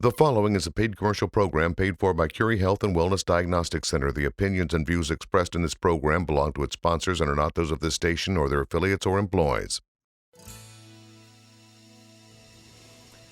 The following is a paid commercial program paid for by Currie Health and Wellness Diagnostic Center. The opinions and views expressed in this program belong to its sponsors and are not those of this station or their affiliates or employees.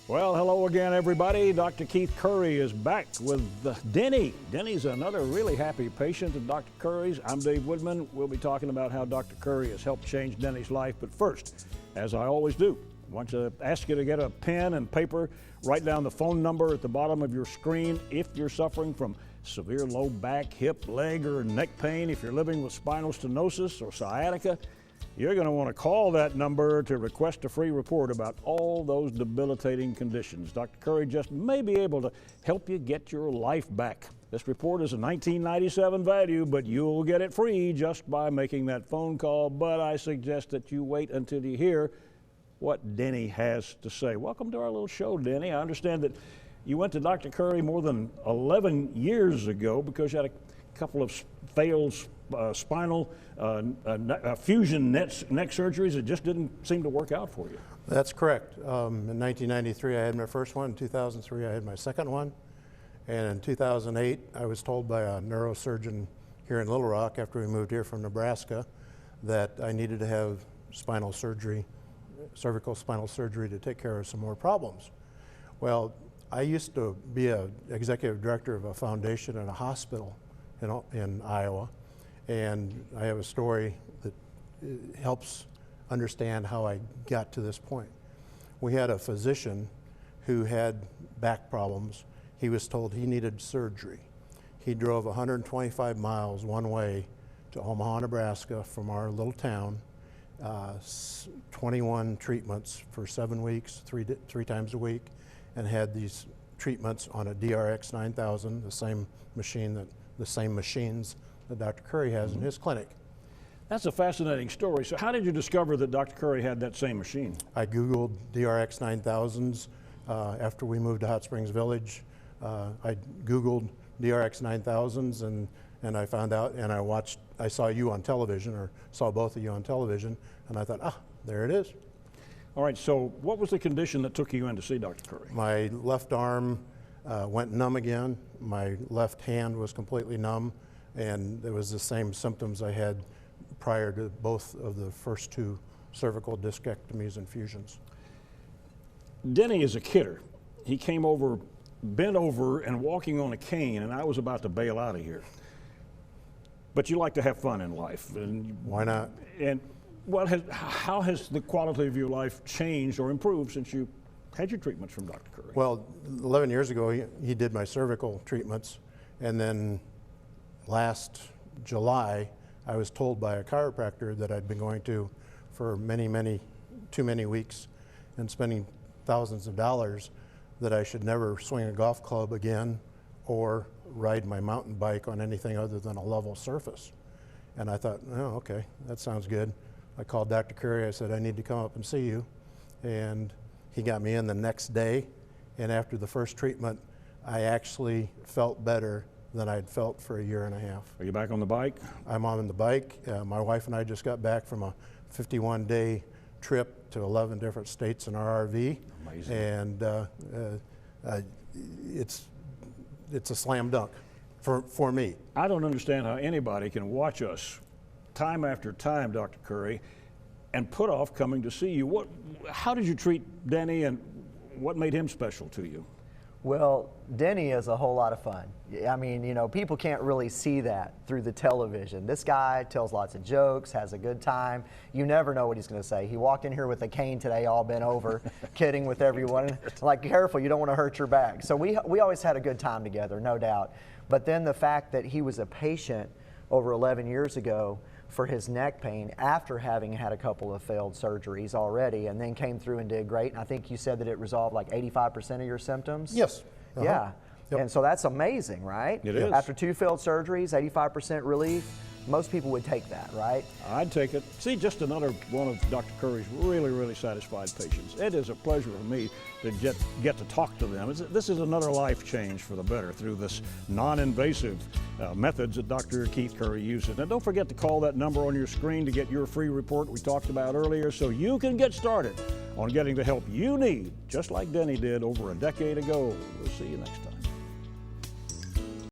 Well, hello again, everybody. Dr. Keith Currie is back with Denny. Denny's another really happy patient of Dr. Currie's. I'm Dave Woodman. We'll be talking about how Dr. Currie has helped change Denny's life. But first, as I always do, I want to ask you to get a pen and paper, write down the phone number at the bottom of your screen if you're suffering from severe low back, hip, leg, or neck pain. If you're living with spinal stenosis or sciatica, you're going to want to call that number to request a free report about all those debilitating conditions. Dr. Currie just may be able to help you get your life back. This report is a $19.97 value, but you'll get it free just by making that phone call. But I suggest that you wait until you hear what Denny has to say. Welcome to our little show, Denny. I understand that you went to Dr. Currie more than 11 years ago because you had a couple of failed spinal fusion neck surgeries that just didn't seem to work out for you. That's correct. In 1993, I had my first one. In 2003, I had my second one. And in 2008, I was told by a neurosurgeon here in Little Rock, after we moved here from Nebraska, that I needed to have spinal surgery, cervical spinal surgery, to take care of some more problems. Well, I used to be an executive director of a foundation in a hospital in Iowa, and I have a story that helps understand how I got to this point. We had a physician who had back problems. He was told he needed surgery. He drove 125 miles one way to Omaha, Nebraska from our little town, 21 treatments for 7 weeks, three times a week, and had these treatments on a DRX 9000, the same machines that Dr. Currie has in his clinic. That's a fascinating story. So how did you discover that Dr. Currie had that same machine? I Googled DRX 9000s after we moved to Hot Springs Village. I Googled DRX 9000s and I found out, and I saw you on television, or saw both of you on television, and I thought, there it is. All right, so what was the condition that took you in to see Dr. Currie? My left arm went numb again. My left hand was completely numb, and it was the same symptoms I had prior to both of the first two cervical discectomies and fusions. Denny is a kidder. He came over, bent over, and walking on a cane, and I was about to bail out of here. But you like to have fun in life. And why not? And how has the quality of your life changed or improved since you had your treatments from Dr. Currie? Well, 11 years ago, he did my cervical treatments, and then last July, I was told by a chiropractor that I'd been going to for too many weeks and spending thousands of dollars, that I should never swing a golf club again or ride my mountain bike on anything other than a level surface. And I thought, oh, okay, that sounds good. I called Dr. Currie. I said, I need to come up and see you. And he got me in the next day. And after the first treatment, I actually felt better than I'd felt for a year and a half. Are you back on the bike? I'm on the bike. My wife and I just got back from a 51-day trip to 11 different states in our RV. Amazing. And it's a slam dunk for me. I don't understand how anybody can watch us time after time, Dr. Currie, and put off coming to see you. How did you treat Denny, and what made him special to you? Well, Denny is a whole lot of fun. I mean, people can't really see that through the television. This guy tells lots of jokes, has a good time. You never know what he's going to say. He walked in here with a cane today, all bent over, kidding with everyone. Like, careful, you don't want to hurt your back. So we always had a good time together, no doubt. But then the fact that he was a patient over 11 years ago for his neck pain after having had a couple of failed surgeries already, and then came through and did great. And I think you said that it resolved like 85% of your symptoms? Yes. Yeah. Yep. And so that's amazing, right? It is. After 2 failed surgeries, 85% relief. Most people would take that, right? I'd take it. See, just another one of Dr. Currie's really satisfied patients. It is a pleasure for me to get to talk to them. This is another life change for the better through this non-invasive methods that Dr. Keith Currie uses. And don't forget to call that number on your screen to get your free report we talked about earlier so you can get started on getting the help you need, just like Denny did over a decade ago. We'll see you next time.